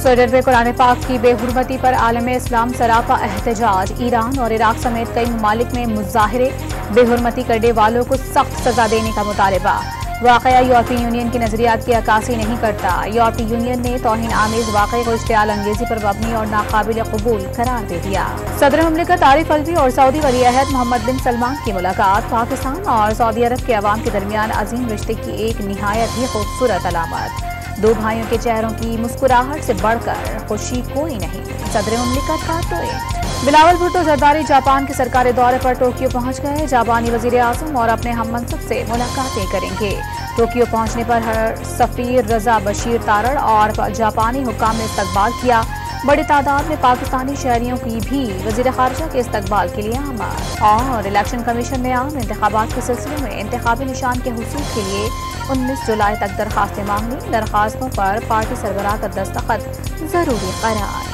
सदर कुरान पाक की बेहुरमती पर आलम इस्लाम सरापा एहतजाज। ईरान और इराक समेत कई ममालिक में मुजाहरे। बेहुरमती करने वालों को सख्त सजा देने का मुतालबा। वाकया यूरोपीय यूनियन की नजरियात की अक्कासी नहीं करता। यूरोपीय यूनियन ने तौहीन आमेज वाक़े को इश्तियाल अंगेजी पर मबनी और नाकाबिल कबूल करार दे दिया। सदर मुमलिकत आरिफ अलवी और सऊदी वली अहद मोहम्मद बिन सलमान की मुलाकात पाकिस्तान और सऊदी अरब के अवाम के दरमियान अजीम रिश्ते की एक निहायत ही खूबसूरत अलामत। दो भाइयों के चेहरों की मुस्कुराहट से बढ़कर खुशी कोई नहीं। सदर मुमलिकत का ट्वीट। बिलावल भुट्टो जरदारी जापान के सरकारी दौरे पर टोक्यो पहुंच गए। जापानी वजीर आजम और अपने हम मनसब से मुलाकातें करेंगे। टोक्यो पहुंचने पर सफीर रजा बशीर तारड़ और जापानी हुक्काम ने इस्तकबाल किया। बड़ी तादाद में पाकिस्तानी शहरियों की भी वजीर खारजा के इस्तकबाल के लिए आमद। और इलेक्शन कमीशन ने आम इंतखाबात के सिलसिले में इंतखाबी निशान के हुसूल के लिए 19 जुलाई तक दरखास्तें मांगी। दरखास्तों पर पार्टी सरबराह का दस्तखत जरूरी करार।